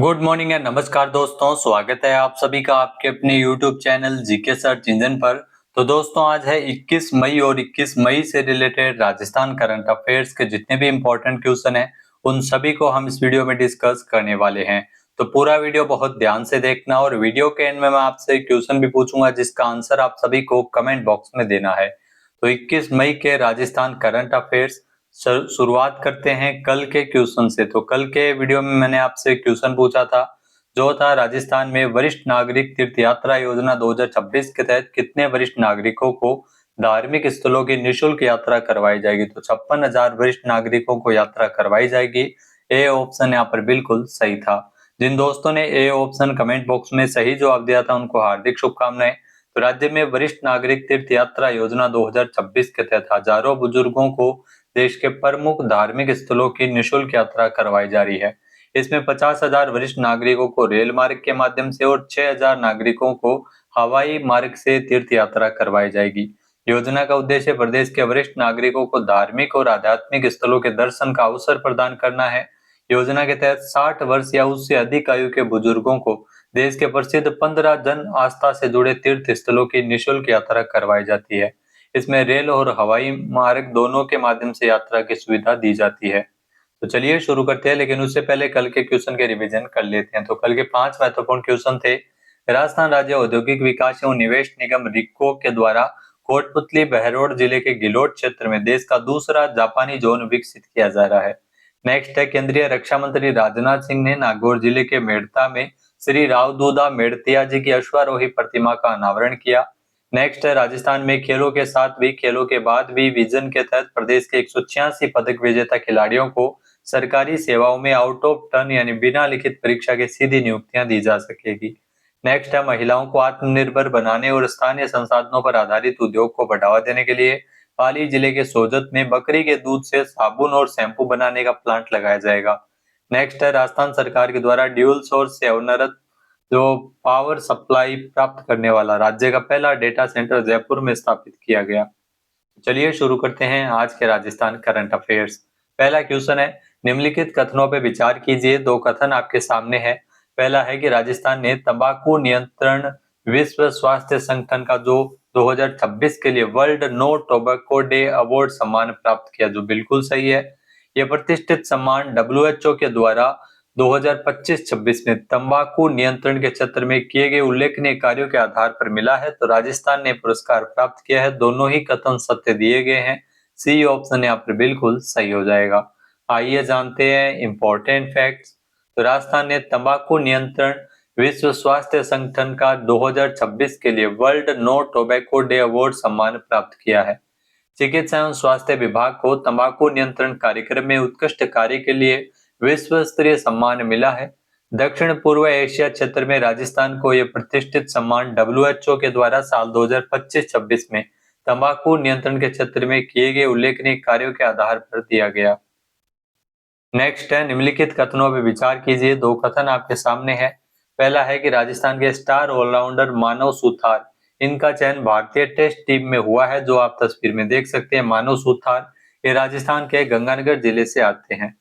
Good morning and नमस्कार दोस्तों, स्वागत है आप सभी का आपके अपने YouTube channel GK search engine पर। तो दोस्तों आज है 21 मई और 21 मई से रिलेटेड राजस्थान करंट अफेयर्स के जितने भी इम्पोर्टेंट क्वेश्चन हैं उन सभी को हम इस वीडियो में डिस्कस करने वाले हैं। तो पूरा वीडियो बहुत ध्यान से देखना और वीडियो के एंड में मैं आपसे क्वेश्चन भी पूछूंगा जिसका आंसर आप सभी को कमेंट बॉक्स में देना है। तो 21 मई के राजस्थान करंट अफेयर्स शुरुआत करते हैं कल के क्वेश्चन से। तो कल के वीडियो में मैंने आपसे क्वेश्चन पूछा था जो था राजस्थान में वरिष्ठ नागरिक तीर्थ यात्रा योजना 2026 के तहत कितने वरिष्ठ नागरिकों को धार्मिक स्थलों की निःशुल्क यात्रा करवाई जाएगी। तो 56,000 वरिष्ठ नागरिकों को यात्रा करवाई जाएगी। ए ऑप्शन यहाँ पर बिल्कुल सही था। जिन दोस्तों ने ए ऑप्शन कमेंट बॉक्स में सही जवाब दिया था उनको हार्दिक शुभकामनाएं। तो राज्य में वरिष्ठ नागरिक तीर्थ यात्रा योजना 2026 के तहत हजारों बुजुर्गों को देश के प्रमुख धार्मिक स्थलों की निःशुल्क यात्रा करवाई जा रही है। इसमें 50,000 वरिष्ठ नागरिकों को रेल मार्ग के माध्यम से और 6,000 नागरिकों को हवाई मार्ग से तीर्थ यात्रा करवाई जाएगी। योजना का उद्देश्य प्रदेश के वरिष्ठ नागरिकों को धार्मिक और आध्यात्मिक स्थलों के दर्शन का अवसर प्रदान करना है। योजना के तहत 60 वर्ष या उससे अधिक आयु के बुजुर्गों को देश के प्रसिद्ध 15 जन आस्था से जुड़े तीर्थ स्थलों की निःशुल्क यात्रा करवाई जाती है। इसमें रेल और हवाई मार्ग दोनों के माध्यम से यात्रा की सुविधा दी जाती है। तो चलिए शुरू करते हैं, लेकिन उससे पहले कल के क्वेश्चन के रिवीजन कर लेते हैं। तो कल के 5 महत्वपूर्ण क्वेश्चन थे। राजस्थान राज्य औद्योगिक विकास एवं निवेश निगम रिको के द्वारा कोटपुतली बहरोड जिले के गिलोट क्षेत्र में देश का दूसरा जापानी जोन विकसित किया जा रहा है। नेक्स्ट है, केंद्रीय रक्षा मंत्री राजनाथ सिंह ने नागौर जिले के मेड़ता में श्री रावदूदा मेड़तिया जी की अश्वारोही प्रतिमा का अनावरण किया। नेक्स्ट है, राजस्थान में खेलों के साथ भी खेलों के बाद भी विजन के तहत प्रदेश के 186 पदक विजेता खिलाड़ियों को सरकारी सेवाओं में आउट ऑफ टर्न यानी बिना लिखित परीक्षा के सीधी नियुक्तियां दी जा सकेगी। नेक्स्ट है, महिलाओं को आत्मनिर्भर बनाने और स्थानीय संसाधनों पर आधारित उद्योग को बढ़ावा देने के लिए पाली जिले के सोजत में बकरी के दूध से साबुन और शैम्पू बनाने का प्लांट लगाया जाएगा। नेक्स्ट है, राजस्थान सरकार के द्वारा ड्यूल सोर्स सेवारत जो पावर सप्लाई प्राप्त करने वाला राज्य का पहला डेटा सेंटर जयपुर में स्थापित किया गया। चलिए शुरू करते हैं आज के राजस्थान करंट अफेयर्स। पहला क्वेश्चन है, निम्नलिखित कथनों पर विचार कीजिए। दो कथन आपके सामने है। पहला है कि राजस्थान ने तंबाकू नियंत्रण विश्व स्वास्थ्य संगठन का जो 2026 के लिए world no tobacco day award सम्मान प्राप्त किया, जो बिल्कुल सही है। यह प्रतिष्ठित सम्मान डब्ल्यूएचओ के द्वारा 2025-26 में तंबाकू नियंत्रण के क्षेत्र में किए गए उल्लेखनीय कार्यों के आधार पर मिला है। तो राजस्थान ने पुरस्कार प्राप्त किया है। दोनों ही कथन सत्य दिए गए हैं। सी ऑप्शन यहाँ पर बिल्कुल सही हो जाएगा। आइए जानते हैं इंपॉर्टेंट फैक्ट्स। तो राजस्थान ने तंबाकू नियंत्रण विश्व स्वास्थ्य संगठन का 2026 के लिए world no tobacco day award सम्मान प्राप्त किया है। चिकित्सा एवं स्वास्थ्य विभाग को तंबाकू नियंत्रण कार्यक्रम में उत्कृष्ट कार्य के लिए विश्व स्तरीय सम्मान मिला है। दक्षिण पूर्व एशिया क्षेत्र में राजस्थान को यह प्रतिष्ठित सम्मान डब्ल्यूएचओ के द्वारा साल 2025-26 में तंबाकू नियंत्रण के क्षेत्र में किए गए उल्लेखनीय कार्यों के आधार पर दिया गया। नेक्स्ट है, निम्नलिखित कथनों पर विचार कीजिए। दो कथन आपके सामने है। पहला है कि राजस्थान के स्टार ऑलराउंडर मानव सुथार, इनका चयन भारतीय टेस्ट टीम में हुआ है, जो आप तस्वीर में देख सकते हैं। मानव सुथार ये राजस्थान के गंगानगर जिले से आते हैं।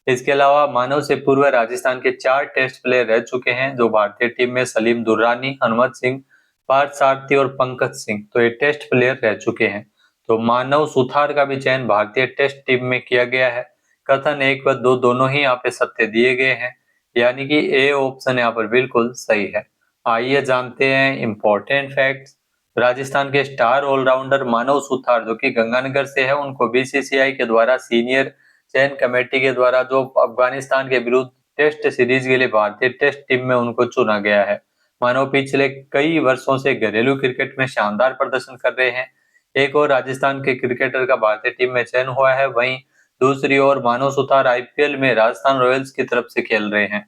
इसके अलावा मानव से पूर्व राजस्थान के 4 टेस्ट प्लेयर रह चुके हैं जो भारतीय टीम में सलीम दुर्रानी, हनुमत सिंह, पार्थ सारथी और पंकज सिंह, तो ये टेस्ट प्लेयर रह चुके हैं। तो मानव सुथार का भी चयन भारतीय टेस्ट टीम में किया गया है। कथन 1 व 2 दोनों ही यहाँ पे सत्य दिए गए हैं, यानी कि ए ऑप्शन यहाँ पर बिल्कुल सही है। आइए जानते हैं इंपॉर्टेंट फैक्ट्स। राजस्थान के स्टार ऑलराउंडर मानव सुथार जो कि गंगानगर से है, उनको बीसीसीआई के द्वारा सीनियर चयन कमेटी के द्वारा जो अफगानिस्तान के विरुद्ध टेस्ट सीरीज के लिए भारतीय टेस्ट टीम में उनको चुना गया है। मानो पिछले कई वर्षों से घरेलू क्रिकेट में शानदार प्रदर्शन कर रहे हैं। एक और राजस्थान के क्रिकेटर का भारतीय टीम में चयन हुआ है, वहीं दूसरी ओर मानव सुथार आईपीएल में राजस्थान रॉयल्स की तरफ से खेल रहे हैं।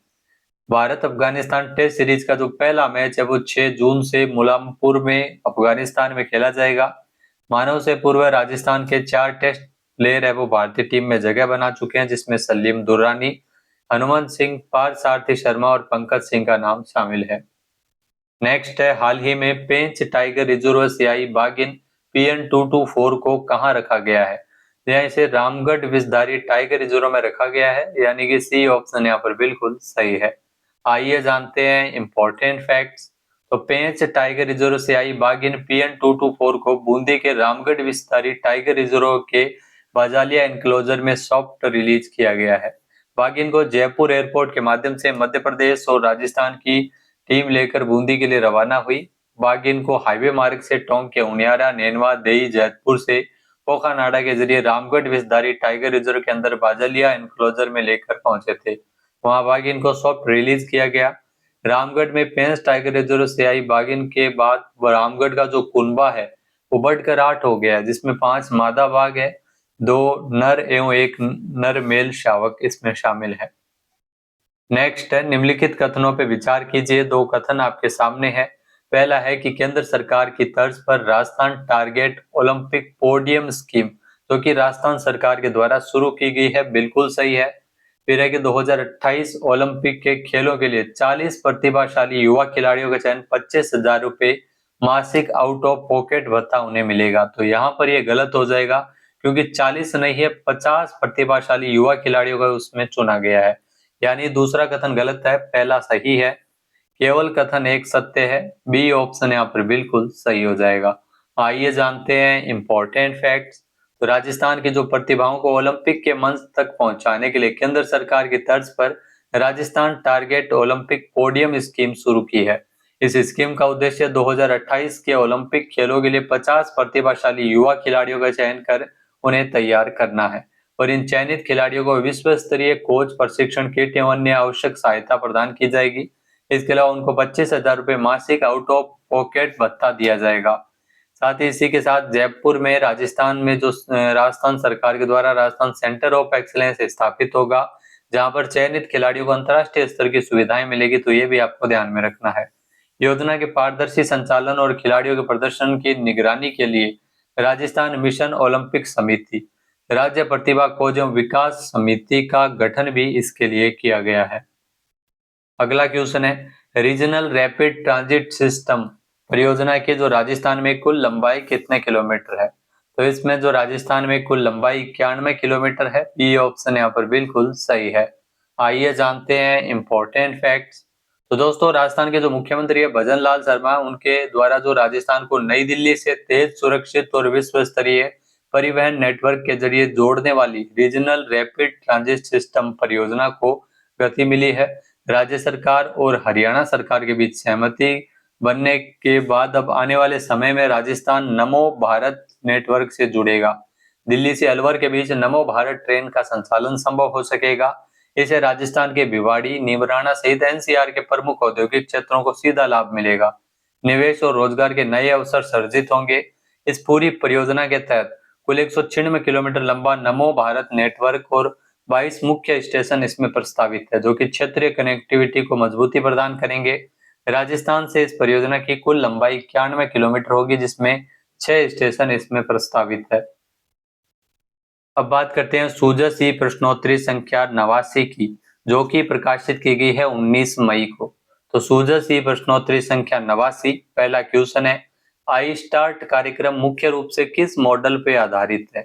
भारत अफगानिस्तान टेस्ट सीरीज का जो पहला मैच है वो 6 जून से मुलामपुर में अफगानिस्तान में खेला जाएगा। मानव से पूर्व राजस्थान के 4 टेस्ट प्लेयर है वो भारतीय टीम में जगह बना चुके हैं, जिसमें सलीम दुर्रानी, हनुमंत सिंह, पार्थ सारथी शर्मा और पंकज सिंह का नाम शामिल है। नेक्स्ट है, हाल ही में पेंच टाइगर रिजर्व सियाई बाघ इन PN224 को कहां रखा गया है। यहाँ इसे रामगढ़ विषधारी टाइगर रिजर्व में रखा गया है, यानी कि सी ऑप्शन यहाँ पर बिल्कुल सही है। आइए जानते हैं इम्पोर्टेंट फैक्ट्स। तो पेंच टाइगर रिजर्व से आई बाघिन PN224 को बूंदी के रामगढ़ विस्तारी टाइगर रिजर्व के बाजालिया एनक्लोजर में सॉफ्ट रिलीज किया गया है। बाघिन को जयपुर एयरपोर्ट के माध्यम से मध्य प्रदेश और राजस्थान की टीम लेकर बूंदी के लिए रवाना हुई। बाघिन को हाईवे मार्ग से टोंक के उनियारा, नेनवा, देई, जैतपुर से पोखानाड़ा के जरिए रामगढ़ विस्तारी टाइगर रिजर्व के अंदर बाजालिया एनक्लोजर में लेकर पहुंचे थे। वहां बाघिन को सॉफ्ट रिलीज किया गया। रामगढ़ में पेंच टाइगर रिजर्व से आई बाघिन के बाद रामगढ़ का जो कुनबा है वो बढ़कर 8 हो गया है, जिसमें 5 मादा बाघ है, 2 नर एवं 1 नर मेल शावक इसमें शामिल है। नेक्स्ट है निम्नलिखित कथनों पे विचार कीजिए। 2 कथन आपके सामने है। पहला है कि केंद्र सरकार की तर्ज पर Rajasthan target Olympic podium scheme जो कि राजस्थान सरकार के द्वारा शुरू की गई है, बिल्कुल सही है। फिर है कि 2028 ओलंपिक के खेलों के लिए 40 प्रतिभाशाली युवा खिलाड़ियों का चयन 25,000 रुपए मासिक आउट ऑफ पॉकेट भत्ता उन्हें मिलेगा। तो यहाँ पर ये गलत हो जाएगा क्योंकि 40 नहीं है, 50 प्रतिभाशाली युवा खिलाड़ियों का उसमें चुना गया है। यानी दूसरा कथन गलत है, पहला सही है। केवल कथन एक सत्य है, बी ऑप्शन यहाँ पर बिल्कुल सही हो जाएगा। आइए जानते हैं इम्पोर्टेंट फैक्ट्स। तो राजस्थान की जो प्रतिभाओं को ओलंपिक के मंच तक पहुंचाने के लिए केंद्र सरकार की तर्ज पर Rajasthan target Olympic podium scheme शुरू की है। इस स्कीम का उद्देश्य 2028 के ओलंपिक खेलों के लिए 50 प्रतिभाशाली युवा खिलाड़ियों का चयन कर उन्हें तैयार करना है और इन चयनित खिलाड़ियों को विश्व स्तरीय कोच, प्रशिक्षण किट एवं अन्य आवश्यक सहायता प्रदान की जाएगी। इसके अलावा उनको 25,000 रुपए मासिक आउट ऑफ पॉकेट भत्ता दिया जाएगा। साथ ही इसी के साथ जयपुर में राजस्थान में जो राजस्थान सरकार के द्वारा राजस्थान सेंटर ऑफ एक्सीलेंस स्थापित होगा, जहां पर चयनित खिलाड़ियों को अंतर्राष्ट्रीय स्तर की सुविधाएं मिलेगी। तो ये भी आपको ध्यान में रखना है। योजना के पारदर्शी संचालन और खिलाड़ियों के प्रदर्शन की निगरानी के लिए राजस्थान मिशन ओलंपिक समिति, राज्य प्रतिभा खोज एवं विकास समिति का गठन भी इसके लिए किया गया है। अगला क्वेश्चन है रीजनल रैपिड ट्रांजिट सिस्टम परियोजना की जो राजस्थान में कुल लंबाई कितने किलोमीटर है? तो इसमें जो राजस्थान में कुल लंबाई 91 किलोमीटर है। बी ऑप्शन यहाँ पर बिल्कुल सही है। आइए जानते हैं इम्पोर्टेंट फैक्ट्स। तो दोस्तों राजस्थान के जो मुख्यमंत्री है भजन लाल शर्मा, उनके द्वारा जो राजस्थान को नई दिल्ली से तेज, सुरक्षित और विश्व स्तरीय परिवहन नेटवर्क के जरिए जोड़ने वाली रीजनल रैपिड ट्रांजिट सिस्टम परियोजना को गति मिली है। राज्य सरकार और हरियाणा सरकार के बीच सहमति बनने के बाद अब आने वाले समय में राजस्थान नमो भारत नेटवर्क से जुड़ेगा। दिल्ली से अलवर के बीच नमो भारत ट्रेन का संचालन संभव हो सकेगा। इससे राजस्थान के भिवाड़ी, नीमराना सहित NCR के प्रमुख औद्योगिक क्षेत्रों को सीधा लाभ मिलेगा। निवेश और रोजगार के नए अवसर सर्जित होंगे। इस पूरी परियोजना के तहत कुल 196 किलोमीटर लंबा नमो भारत नेटवर्क और 22 मुख्य स्टेशन इसमें प्रस्तावित है, जो कि क्षेत्रीय कनेक्टिविटी को मजबूती प्रदान करेंगे। राजस्थान से इस परियोजना की कुल लंबाई 91 किलोमीटर होगी, जिसमें 6 स्टेशन इसमें प्रस्तावित है। अब बात करते हैं सूजस ई प्रश्नोत्तरी संख्या 89 की, जो कि प्रकाशित की गई है 19 मई को। तो सूजस ई प्रश्नोत्तरी संख्या 89 पहला क्वेश्चन है आई स्टार्ट कार्यक्रम मुख्य रूप से किस मॉडल पे आधारित है?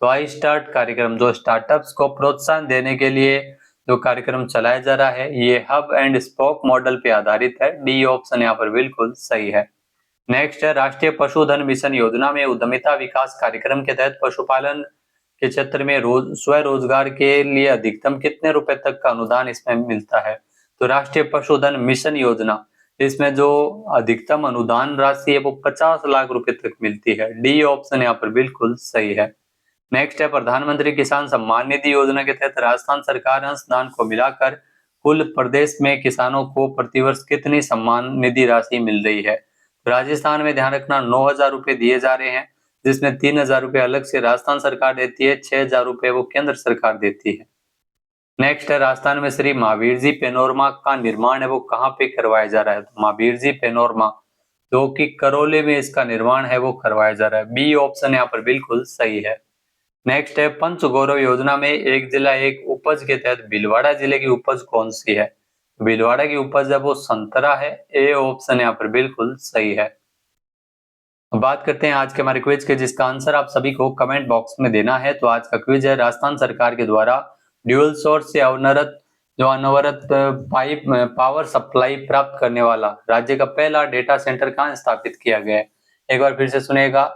तो आई स्टार्ट कार्यक्रम जो स्टार्टअप्स को प्रोत्साहन देने के लिए जो कार्यक्रम चलाया जा रहा है, ये हब एंड स्पोक मॉडल पे आधारित है। डी ऑप्शन यहाँ पर बिल्कुल सही है। नेक्स्ट है राष्ट्रीय पशुधन मिशन योजना में उद्यमिता विकास कार्यक्रम के तहत पशुपालन के क्षेत्र में स्वरोजगार के लिए अधिकतम कितने रुपए तक का अनुदान इसमें मिलता है? तो राष्ट्रीय पशुधन मिशन योजना, इसमें जो अधिकतम अनुदान राशि है वो 50 लाख रुपए तक मिलती है। डी ऑप्शन यहाँ पर बिल्कुल सही है। नेक्स्ट है प्रधानमंत्री किसान सम्मान निधि योजना के तहत राजस्थान सरकार अंशदान को मिलाकर कुल प्रदेश में किसानों को प्रतिवर्ष कितनी सम्मान निधि राशि मिल रही है? राजस्थान में ध्यान रखना 9,000 रुपए दिए जा रहे हैं, जिसमें 3,000 रुपए अलग से राजस्थान सरकार देती है, 6,000 रुपए वो केंद्र सरकार देती है। नेक्स्ट है राजस्थान में श्री महावीर जी पेनोरमा का निर्माण है वो कहाँ पे करवाया जा रहा है? तो महावीर जी पेनोरमा जो कि करौली में इसका निर्माण है वो करवाया जा रहा है। बी ऑप्शन यहाँ पर बिल्कुल सही है। नेक्स्ट है पंच गौरव योजना में एक जिला एक उपज के तहत भीलवाड़ा जिले की उपज कौन सी है? भीलवाड़ा की उपज है वो संतरा है। ए ऑप्शन यहाँ पर बिल्कुल सही है। बात करते हैं आज के हमारे क्विज के, जिसका आंसर आप सभी को कमेंट बॉक्स में देना है। तो आज का क्विज है राजस्थान सरकार के द्वारा ड्यूअल सोर्स से अवनरत जो अनवरत पावर सप्लाई प्राप्त करने वाला राज्य का पहला डेटा सेंटर कहाँ स्थापित किया गया है? एक बार फिर से सुनिएगा।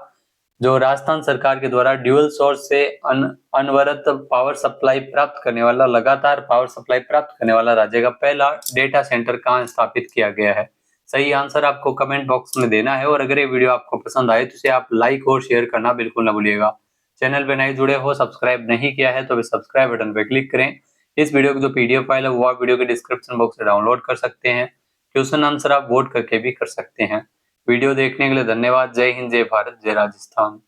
जो राजस्थान सरकार के द्वारा ड्यूल सोर्स से अनवरत पावर सप्लाई प्राप्त करने वाला, लगातार पावर सप्लाई प्राप्त करने वाला राज्य का पहला डेटा सेंटर कहाँ स्थापित किया गया है? सही आंसर आपको कमेंट बॉक्स में देना है। और अगर ये वीडियो आपको पसंद आए तो इसे आप लाइक और शेयर करना बिल्कुल ना भूलिएगा। चैनल पे नए जुड़े हो, सब्सक्राइब नहीं किया है तो सब्सक्राइब बटन पे क्लिक करें। इस वीडियो की जो पीडीएफ फाइल है वो आप वीडियो के डिस्क्रिप्शन बॉक्स से डाउनलोड कर सकते हैं। क्वेश्चन आंसर आप वोट करके भी कर सकते हैं। वीडियो देखने के लिए धन्यवाद। जय हिंद, जय भारत, जय राजस्थान।